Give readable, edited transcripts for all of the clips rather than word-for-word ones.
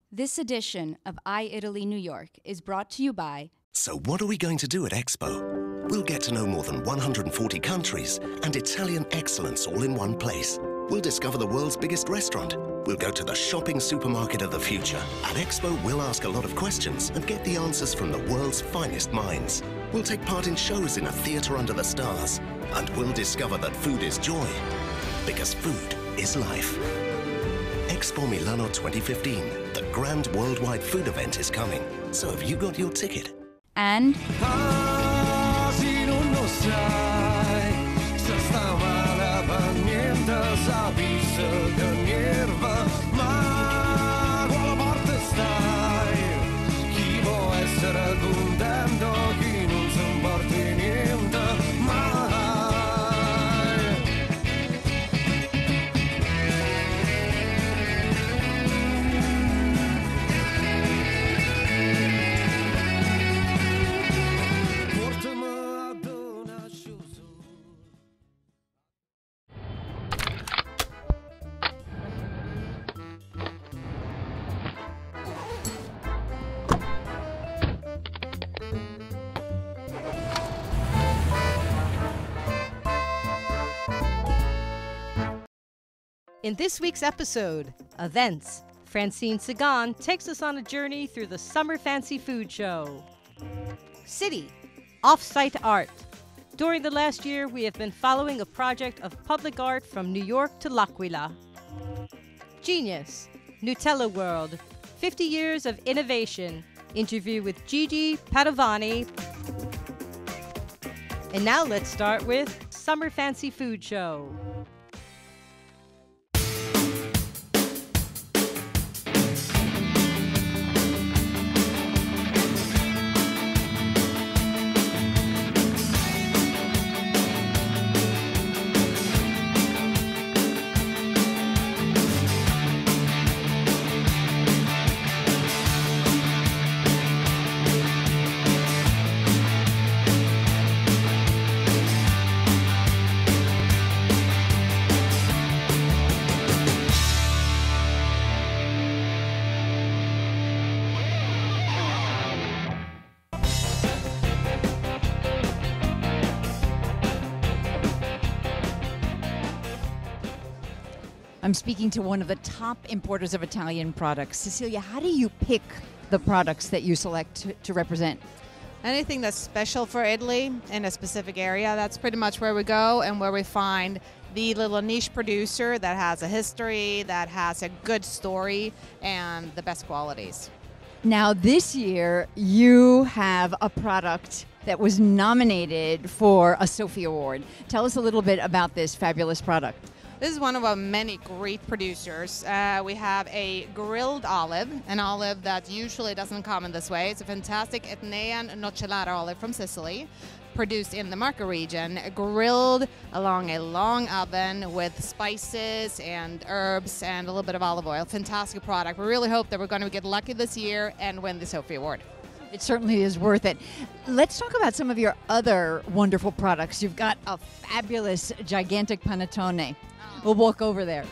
This edition of i-Italy New York is brought to you by... So what are we going to do at Expo? We'll get to know more than 140 countries and Italian excellence all in one place. We'll discover the world's biggest restaurant. We'll go to the shopping supermarket of the future. At Expo, we'll ask a lot of questions and get the answers from the world's finest minds. We'll take part in shows in a theater under the stars. And we'll discover that food is joy, because food is life. Expo Milano 2015, the grand worldwide food event is coming. So have you got your ticket? And... In this week's episode, Events, Francine Segan takes us on a journey through the Summer Fancy Food Show. City, OffSite Art. During the last year, we have been following a project of public art from New York to L'Aquila. Genius, Nutella World, 50 years of innovation. Interview with Gigi, Padovani. And now let's start with Summer Fancy Food Show. I'm speaking to one of the top importers of Italian products. Cecilia, how do you pick the products that you select to represent? Anything that's special for Italy in a specific area, that's pretty much where we go and where we find the little niche producer that has a history, that has a good story, and the best qualities. Now, this year, you have a product that was nominated for a Sophie Award. Tell us a little bit about this fabulous product. This is one of our many great producers. We have a grilled olive, an olive that usually doesn't come in this way. It's a fantastic Etnean Nocellata olive from Sicily, produced in the Marca region, grilled along a long oven with spices and herbs and a little bit of olive oil. Fantastic product. We really hope that we're going to get lucky this year and win the Sophie Award. It certainly is worth it. Let's talk about some of your other wonderful products. You've got a fabulous, gigantic panettone. We'll walk over there.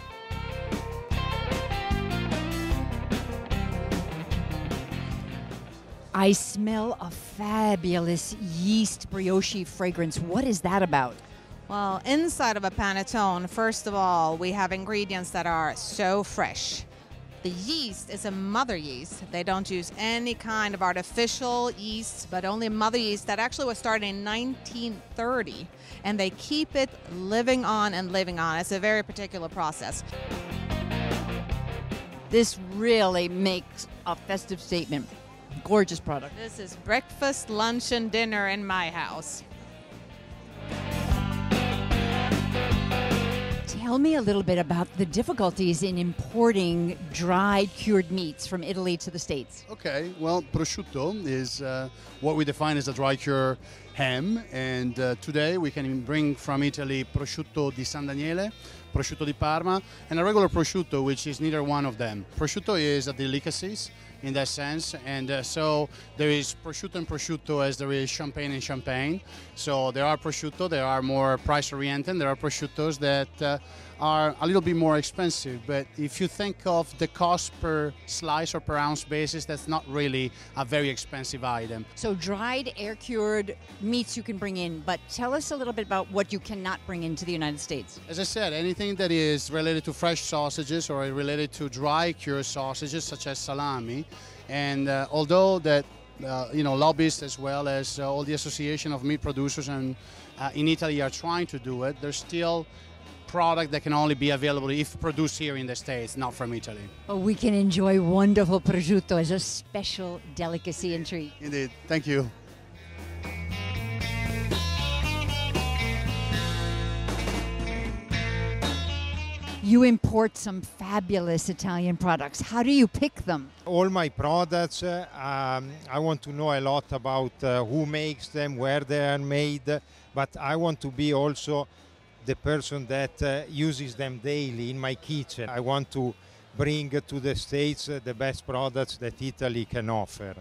I smell a fabulous yeast brioche fragrance. What is that about? Well, inside of a panettone, first of all, we have ingredients that are so fresh. The yeast is a mother yeast. They don't use any kind of artificial yeast, but only mother yeast that actually was started in 1930. And they keep it living on and living on. It's a very particular process. This really makes a festive statement. Gorgeous product. This is breakfast, lunch, and dinner in my house. Tell me a little bit about the difficulties in importing dried, cured meats from Italy to the States. Okay, well, prosciutto is what we define as a dry cure ham, and today we can bring from Italy prosciutto di San Daniele, prosciutto di Parma, and a regular prosciutto, which is neither one of them. Prosciutto is a delicacy in that sense, and so there is prosciutto and prosciutto as there is champagne and champagne. So there are prosciutto, there are more price oriented, there are prosciuttos that are a little bit more expensive, but if you think of the cost per slice or per ounce basis, that's not really a very expensive item. So dried, air-cured meats you can bring in, but tell us a little bit about what you cannot bring into the United States. As I said, anything that is related to fresh sausages or related to dry cured sausages such as salami, and although that lobbyists as well as all the association of meat producers and in Italy are trying to do it, there's still product that can only be available if produced here in the States, not from Italy. Oh, we can enjoy wonderful prosciutto as a special delicacy and treat. Indeed. Thank you. You import some fabulous Italian products. How do you pick them? All my products, I want to know a lot about who makes them, where they are made, but I want to be also the person that uses them daily in my kitchen. I want to bring to the States the best products that Italy can offer.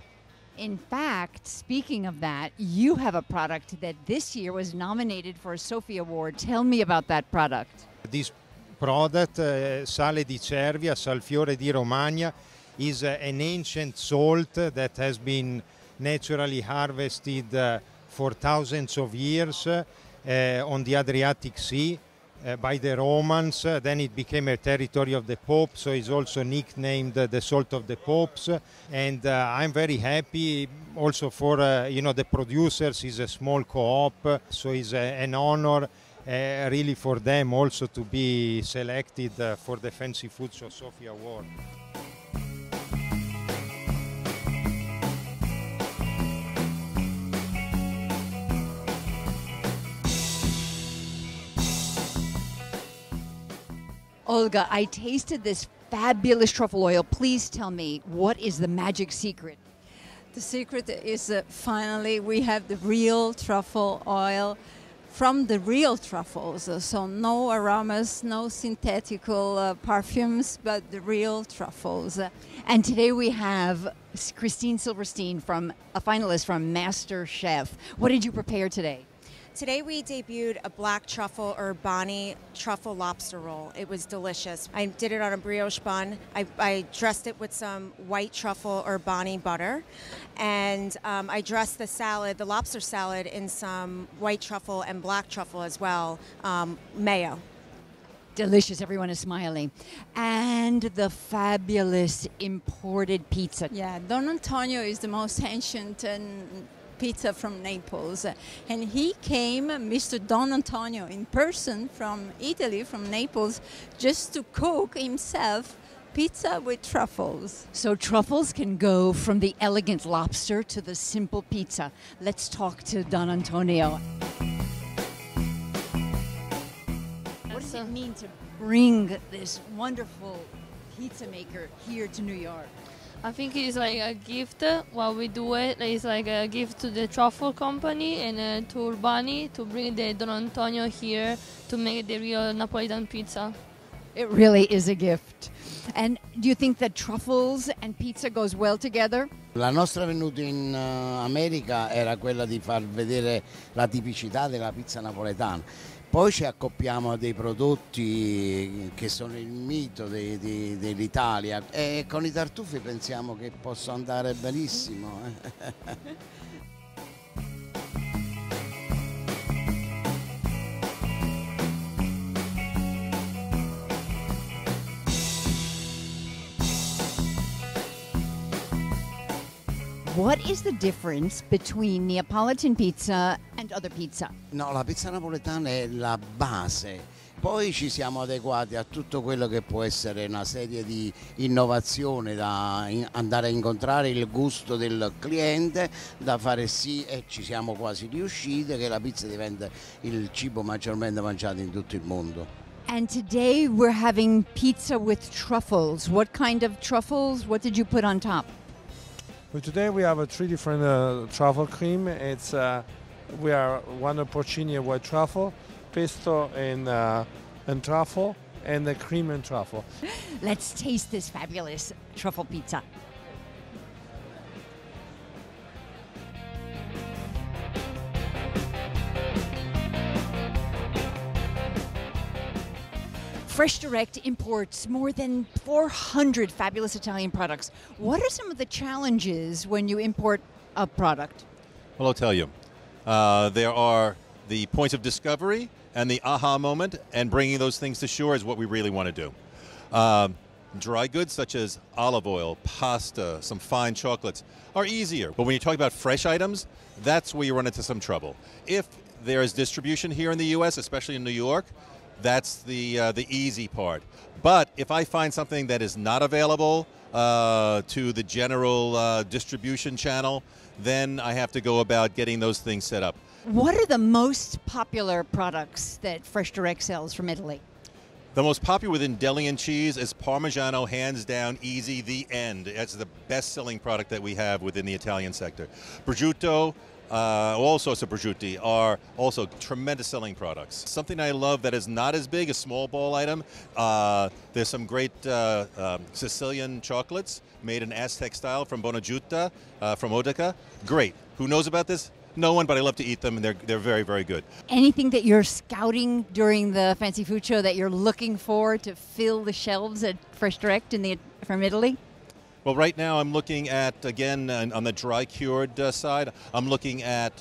In fact, speaking of that, you have a product that this year was nominated for a Sophie Award. Tell me about that product. This product, sale di Cervia, salfiore di Romagna, is an ancient salt that has been naturally harvested for thousands of years on the Adriatic Sea by the Romans. Then it became a territory of the Pope, so it's also nicknamed the salt of the popes. And I'm very happy also for the producers. Is a small co-op, so it's an honor really for them also to be selected for the Fancy Food Show Sophie Award. Olga, I tasted this fabulous truffle oil. Please tell me, what is the magic secret? The secret is finally we have the real truffle oil from the real truffles. So no aromas, no synthetical perfumes, but the real truffles. And today we have Christine Silverstein, a finalist from Master Chef. What did you prepare today? Today we debuted a black truffle Urbani truffle lobster roll. It was delicious. I did it on a brioche bun. I dressed it with some white truffle Urbani butter. And I dressed the lobster salad, in some white truffle and black truffle as well, mayo. Delicious, everyone is smiling. And the fabulous imported pizza. Yeah, Don Antonio is the most ancient pizza from Naples, and he came, Mr. Don Antonio, in person from Italy, from Naples, just to cook himself pizza with truffles. So truffles can go from the elegant lobster to the simple pizza. Let's talk to Don Antonio. What does it mean to bring this wonderful pizza maker here to New York? I think it's like a gift while we do it. It's like a gift to the truffle company and to Urbani to bring the Don Antonio here to make the real Napolitan pizza. It really is a gift. And do you think that truffles and pizza goes well together? La nostra venuta in America era quella di far vedere la tipicità della pizza napoletana. Poi ci accoppiamo a dei prodotti che sono il mito dell'Italia e con i tartufi pensiamo che possa andare benissimo. What is the difference between Neapolitan pizza and other pizza? No, la pizza napoletana è la base. Poi ci siamo adeguati a tutto quello che può essere una serie di innovazioni da andare a incontrare il gusto del cliente, da fare sì, e ci siamo quasi riusciti, che la pizza diventa il cibo maggiormente mangiato in tutto il mondo. And today we're having pizza with truffles. What kind of truffles? What did you put on top? Well, today we have 3 different truffle cream. We are one porcini and white truffle, pesto and truffle, and the cream and truffle. Let's taste this fabulous truffle pizza. Fresh Direct imports more than 400 fabulous Italian products. What are some of the challenges when you import a product? Well, I'll tell you. There are the points of discovery and the aha moment, and bringing those things to shore is what we really want to do. Dry goods such as olive oil, pasta, some fine chocolates are easier. But when you talk about fresh items, that's where you run into some trouble. If there is distribution here in the U.S., especially in New York, that's the easy part. But if I find something that is not available to the general distribution channel, then I have to go about getting those things set up. What are the most popular products that Fresh Direct sells from Italy? The most popular within deli and cheese is Parmigiano, hands down, easy, the end. That's the best-selling product that we have within the Italian sector. Prosciutto, all sorts of prosciutti are also tremendous selling products. Something I love that is not as big, a small ball item, there's some great Sicilian chocolates made in Aztec style from Bonajuta, from Odica. Great. Who knows about this? No one, but I love to eat them, and they're very, very good. Anything that you're scouting during the Fancy Food Show that you're looking for to fill the shelves at Fresh Direct from Italy? Well, right now I'm looking at, again, on the dry cured side, I'm looking at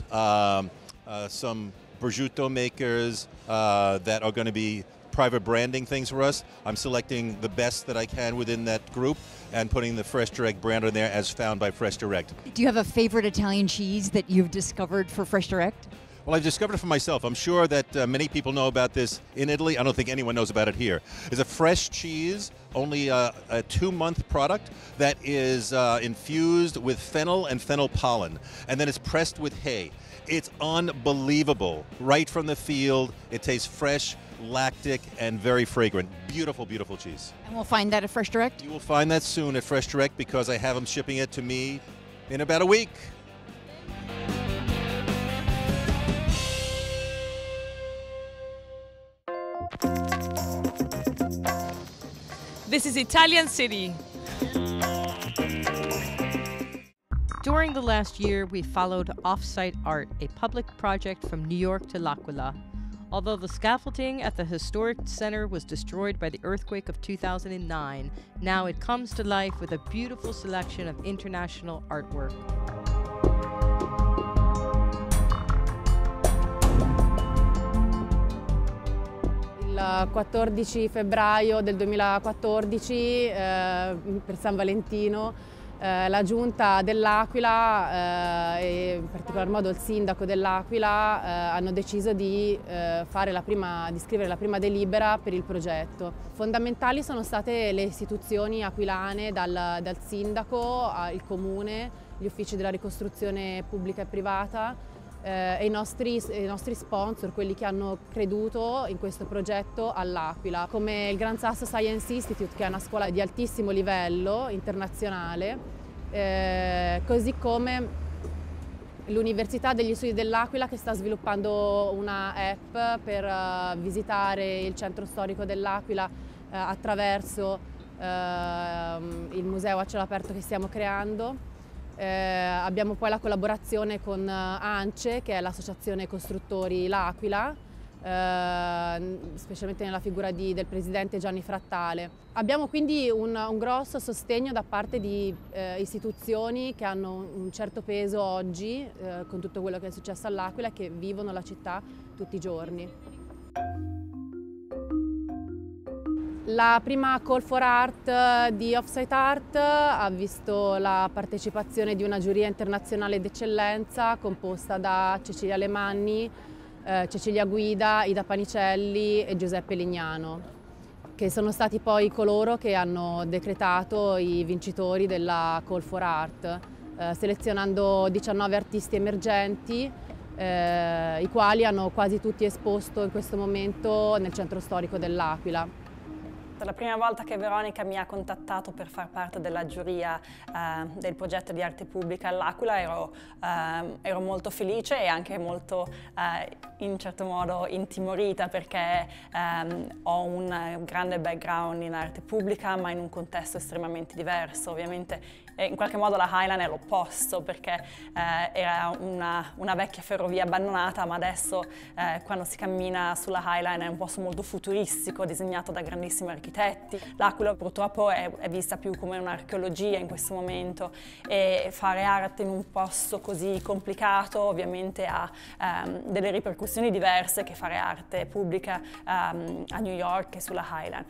some prosciutto makers that are going to be private branding things for us. I'm selecting the best that I can within that group and putting the Fresh Direct brand on there as found by Fresh Direct. Do you have a favorite Italian cheese that you've discovered for Fresh Direct? Well, I've discovered it for myself. I'm sure that many people know about this in Italy. I don't think anyone knows about it here. It's a fresh cheese, only a 2-month product that is infused with fennel and fennel pollen, and then it's pressed with hay. It's unbelievable. Right from the field, it tastes fresh, lactic, and very fragrant. Beautiful, beautiful cheese. And we'll find that at Fresh Direct? You will find that soon at Fresh Direct because I have them shipping it to me in about a week. This is Italian City. During the last year, we followed OffSite Art, a public project from New York to L'Aquila. Although the scaffolding at the historic center was destroyed by the earthquake of 2009, now it comes to life with a beautiful selection of international artwork. Il 14 febbraio del 2014, per San Valentino, la giunta dell'Aquila e in particolar modo il sindaco dell'Aquila hanno deciso di scrivere la prima delibera per il progetto. Fondamentali sono state le istituzioni aquilane, dal sindaco al comune, gli uffici della ricostruzione pubblica e privata, e i nostri sponsor, quelli che hanno creduto in questo progetto all'Aquila, come il Gran Sasso Science Institute, che è una scuola di altissimo livello internazionale, così come l'Università degli Studi dell'Aquila, che sta sviluppando una app per visitare il centro storico dell'Aquila attraverso il museo a cielo aperto che stiamo creando. Abbiamo poi la collaborazione con ANCE, che è l'Associazione Costruttori L'Aquila, specialmente nella figura del presidente Gianni Frattale. Abbiamo quindi un grosso sostegno da parte di istituzioni che hanno un certo peso oggi, con tutto quello che è successo all'Aquila, e che vivono la città tutti i giorni. La prima Call for Art di OffSite Art ha visto la partecipazione di una giuria internazionale d'eccellenza composta da Cecilia Alemanni, Cecilia Guida, Ida Panicelli e Giuseppe Lignano, che sono stati poi coloro che hanno decretato i vincitori della Call for Art, selezionando 19 artisti emergenti, i quali hanno quasi tutti esposto in questo momento nel centro storico dell'Aquila. La prima volta che Veronica mi ha contattato per far parte della giuria del progetto di arte pubblica all'Aquila ero molto felice e anche molto in certo modo intimorita, perché ho un grande background in arte pubblica ma in un contesto estremamente diverso. Ovviamente in qualche modo la Highline è l'opposto, perché era una vecchia ferrovia abbandonata, ma adesso quando si cammina sulla Highline è un posto molto futuristico, disegnato da grandissimi architetti. L'Aquila purtroppo è vista più come un'archeologia in questo momento, e fare arte in un posto così complicato ovviamente ha delle ripercussioni diverse che fare arte pubblica a New York e sulla Highline.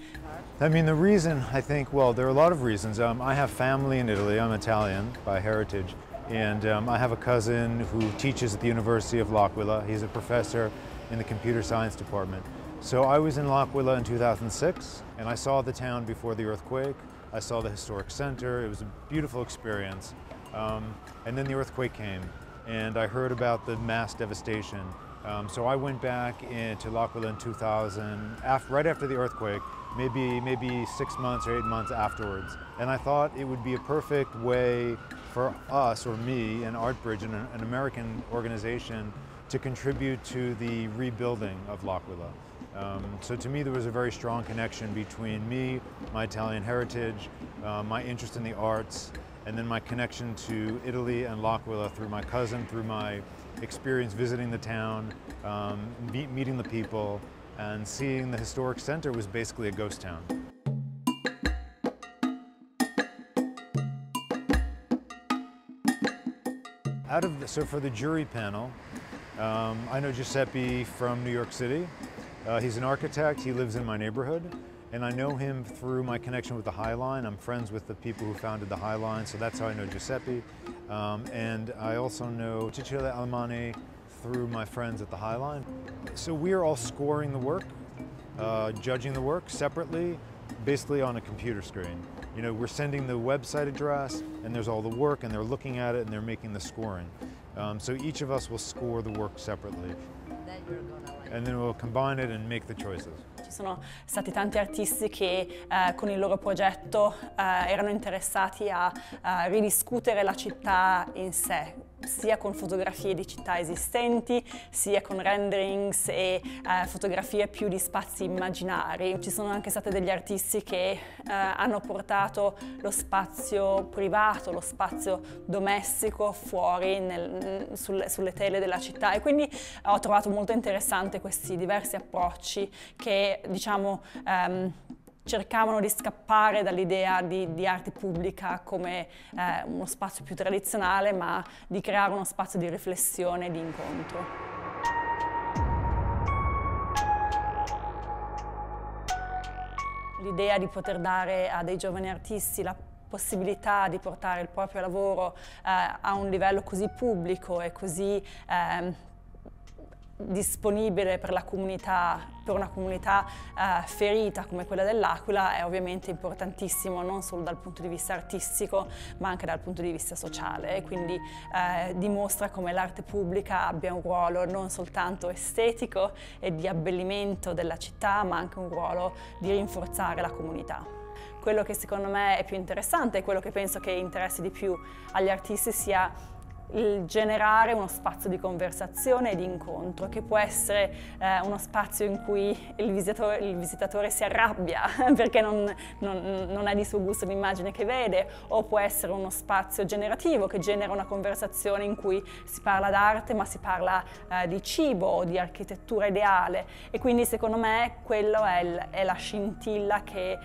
I mean, the reason, I think, well, there are a lot of reasons. I have family in Italy. I'm Italian by heritage, and I have a cousin who teaches at the University of L'Aquila. He's a professor in the computer science department. So I was in L'Aquila in 2006, and I saw the town before the earthquake. I saw the historic center. It was a beautiful experience. And then the earthquake came, and I heard about the mass devastation. So I went back to L'Aquila in 2000, right after the earthquake, maybe 6 months or 8 months afterwards. And I thought it would be a perfect way for us, or me, and ArtBridge, an American organization, to contribute to the rebuilding of L'Aquila. So to me there was a very strong connection between me, my Italian heritage, my interest in the arts, and then my connection to Italy and L'Aquila through my cousin, through my experience visiting the town, meeting the people, and seeing the historic center was basically a ghost town. So for the jury panel, I know Giuseppe from New York City. He's an architect, he lives in my neighborhood, and I know him through my connection with the High Line. I'm friends with the people who founded the High Line, so that's how I know Giuseppe. And I also know Cecilia Almani through my friends at the High Line. So we are all scoring the work, judging the work separately, basically on a computer screen. You know, we're sending the website address, and there's all the work, and they're looking at it, and they're making the scoring. So each of us will score the work separately. And then we'll combine it and make the choices. Ci sono stati tanti artisti che con il loro progetto erano interessati a ridiscutere la città in sé, sia con fotografie di città esistenti, sia con renderings e fotografie più di spazi immaginari. Ci sono anche stati degli artisti che hanno portato lo spazio privato, lo spazio domestico fuori sulle tele della città, e quindi ho trovato molto interessante questi diversi approcci che, diciamo, cercavano di scappare dall'idea di arte pubblica come uno spazio più tradizionale, ma di creare uno spazio di riflessione e di incontro. L'idea di poter dare a dei giovani artisti la possibilità di portare il proprio lavoro a un livello così pubblico e così disponibile per la comunità, per una comunità ferita come quella dell'Aquila, è ovviamente importantissimo, non solo dal punto di vista artistico ma anche dal punto di vista sociale, e quindi dimostra come l'arte pubblica abbia un ruolo non soltanto estetico e di abbellimento della città, ma anche un ruolo di rinforzare la comunità. Quello che secondo me è più interessante e quello che penso che interessi di più agli artisti sia il generare uno spazio di conversazione e di incontro, che può essere uno spazio in cui il visitatore si arrabbia perché non è di suo gusto l'immagine che vede, o può essere uno spazio generativo che genera una conversazione in cui si parla d'arte ma si parla di cibo o di architettura ideale, e quindi secondo me quello è la scintilla che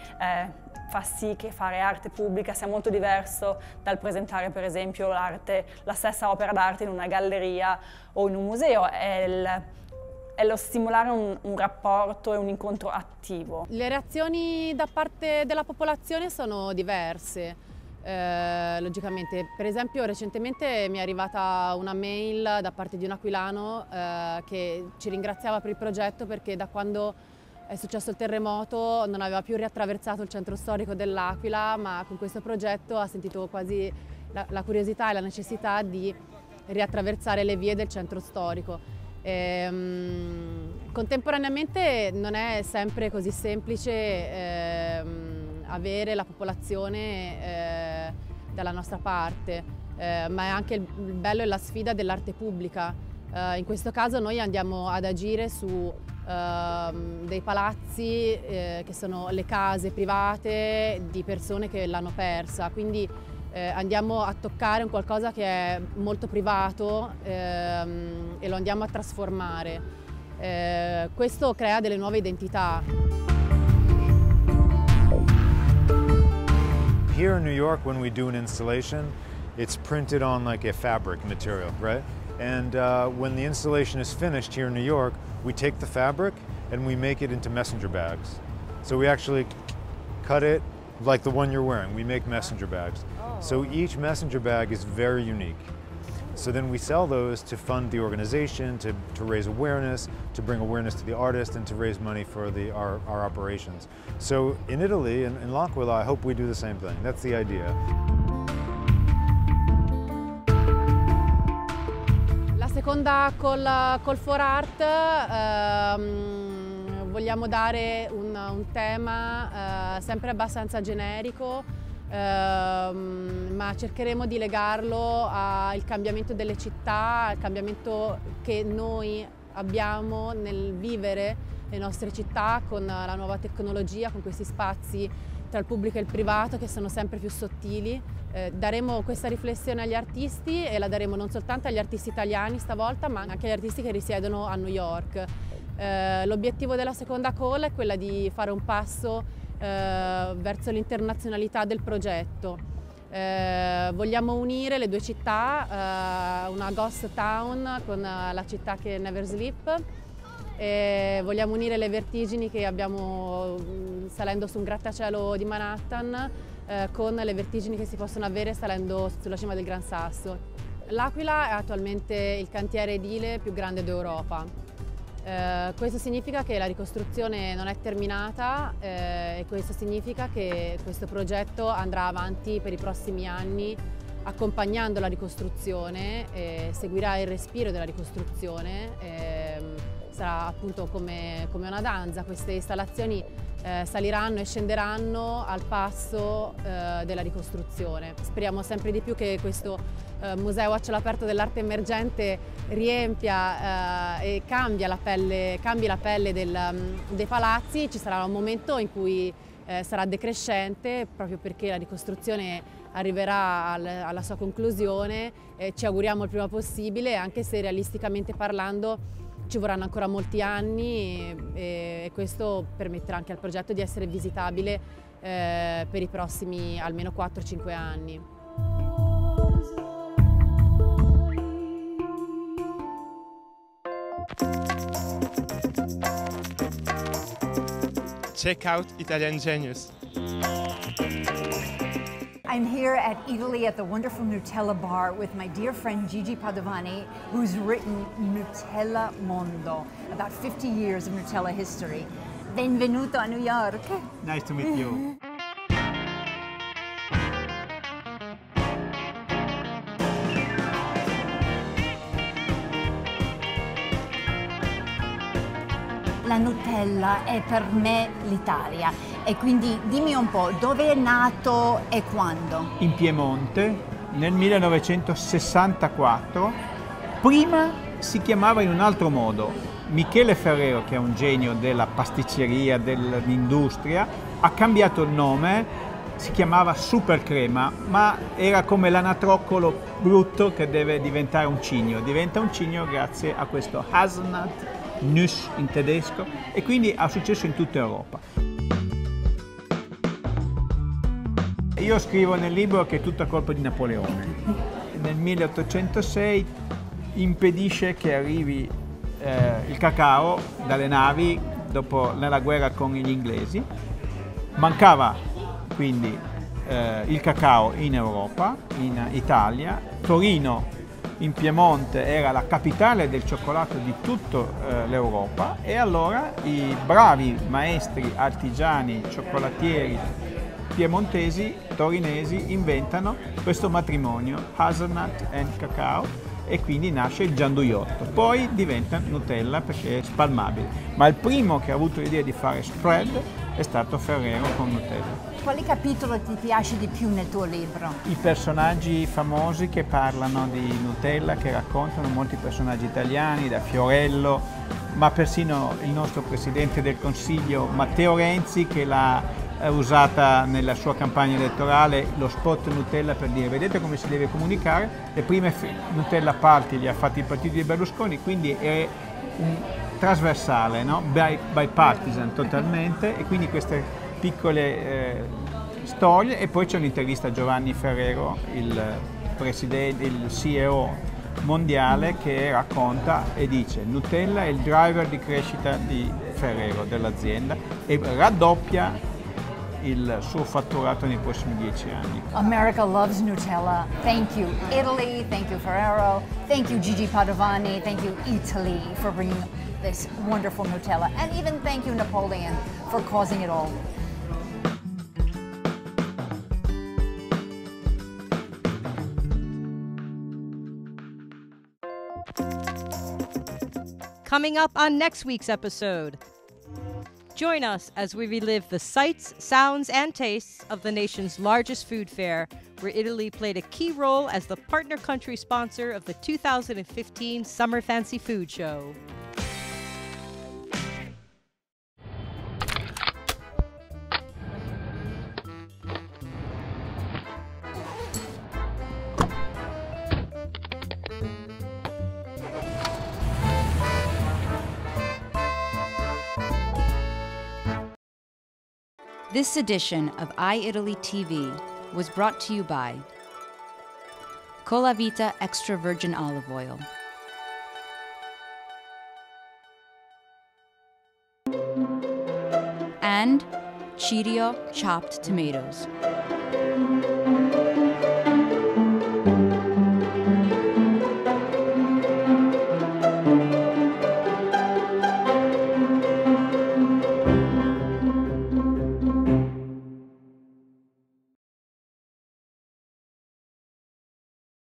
fa sì che fare arte pubblica sia molto diverso dal presentare per esempio la stessa opera d'arte in una galleria o in un museo. È lo stimolare un rapporto e un incontro attivo. Le reazioni da parte della popolazione sono diverse, logicamente. Per esempio recentemente mi è arrivata una mail da parte di un aquilano che ci ringraziava per il progetto, perché da quando è successo il terremoto non aveva più riattraversato il centro storico dell'Aquila, ma con questo progetto ha sentito quasi la curiosità e la necessità di riattraversare le vie del centro storico. Contemporaneamente non è sempre così semplice avere la popolazione dalla nostra parte, ma è anche il bello e la sfida dell'arte pubblica. In questo caso noi andiamo ad agire su dei palazzi che sono le case private di persone che l'hanno persa, quindi andiamo a toccare un qualcosa che è molto privato e lo andiamo a trasformare. Questo crea delle nuove identità. Here in New York, when we do an installation, it's printed on like a fabric material, right? And when the installation is finished here in New York, we take the fabric and we make it into messenger bags. So we actually cut it like the one you're wearing. We make messenger bags. So each messenger bag is very unique. So then we sell those to fund the organization, to raise awareness, to bring awareness to the artist, and to raise money for our operations. So in Italy, in L'Aquila, I hope we do the same thing. That's the idea. La seconda col For Art vogliamo dare un tema sempre abbastanza generico, ma cercheremo di legarlo al cambiamento delle città, al cambiamento che noi abbiamo nel vivere le nostre città con la nuova tecnologia, con questi spazi tra il pubblico e il privato che sono sempre più sottili. Daremo questa riflessione agli artisti e la daremo non soltanto agli artisti italiani stavolta, ma anche agli artisti che risiedono a New York. L'obiettivo della seconda call è quella di fare un passo verso l'internazionalità del progetto. Vogliamo unire le due città, una ghost town con la città che never sleep, e vogliamo unire le vertigini che abbiamo salendo su un grattacielo di Manhattan con le vertigini che si possono avere salendo sulla cima del Gran Sasso. L'Aquila è attualmente il cantiere edile più grande d'Europa. Questo significa che la ricostruzione non è terminata e questo significa che questo progetto andrà avanti per i prossimi anni accompagnando la ricostruzione, seguirà il respiro della ricostruzione, sarà appunto come una danza. Queste installazioni saliranno e scenderanno al passo della ricostruzione. Speriamo sempre di più che questo museo a cielo aperto dell'arte emergente riempia e cambi la pelle dei palazzi. Ci sarà un momento in cui sarà decrescente proprio perché la ricostruzione arriverà alla sua conclusione, ci auguriamo il prima possibile, anche se realisticamente parlando ci vorranno ancora molti anni e questo permetterà anche al progetto di essere visitabile per i prossimi almeno 4-5 anni. Check out Italian Genius. I'm here at Italy at the wonderful Nutella bar with my dear friend Gigi Padovani, who's written Nutella Mondo, about 50 years of Nutella history. Benvenuto a New York. Nice to meet you. La Nutella è per me l'Italia e quindi dimmi un po' dove è nato e quando? In Piemonte nel 1964, prima si chiamava in un altro modo. Michele Ferrero, che è un genio della pasticceria, dell'industria, ha cambiato il nome, si chiamava Super Crema, ma era come l'anatroccolo brutto che deve diventare un cigno. Diventa un cigno grazie a questo Haselnut Nuss in tedesco e quindi ha successo in tutta Europa. Io scrivo nel libro che è tutta colpa di Napoleone. Nel 1806 impedisce che arrivi il cacao dalle navi nella guerra con gli inglesi. Mancava quindi il cacao in Europa, in Italia. Torino in Piemonte era la capitale del cioccolato di tutta l'Europa e allora i bravi maestri artigiani cioccolatieri piemontesi, torinesi inventano questo matrimonio Haselnut and Cacao e quindi nasce il gianduiotto. Poi diventa Nutella perché è spalmabile, ma il primo che ha avuto l'idea di fare spread è stato Ferrero con Nutella. Quale capitolo ti piace di più nel tuo libro? I personaggi famosi che parlano di Nutella, che raccontano molti personaggi italiani, da Fiorello, ma persino il nostro Presidente del Consiglio Matteo Renzi, che l'ha usata nella sua campagna elettorale, lo spot Nutella, per dire vedete come si deve comunicare. Le prime Nutella Party li ha fatti il partito di Berlusconi, quindi è un trasversale, no? Bipartisan totalmente, e quindi queste piccole storie. E poi c'è un'intervista a Giovanni Ferrero, il CEO mondiale, che racconta e dice Nutella è il driver di crescita di Ferrero, dell'azienda, e raddoppia il suo fatturato nei prossimi 10 anni. America loves Nutella. Thank you, Italy. Thank you, Ferrero. Thank you, Gigi Padovani. Thank you, Italy, for bringing this wonderful Nutella. And even thank you, Napoleon, for causing it all. Coming up on next week's episode. Join us as we relive the sights, sounds, and tastes of the nation's largest food fair, where Italy played a key role as the partner country sponsor of the 2015 Summer Fancy Food Show. This edition of i-ItalyTV was brought to you by DOLCEVITA Extra Virgin Olive Oil, and Cheerio chopped tomatoes.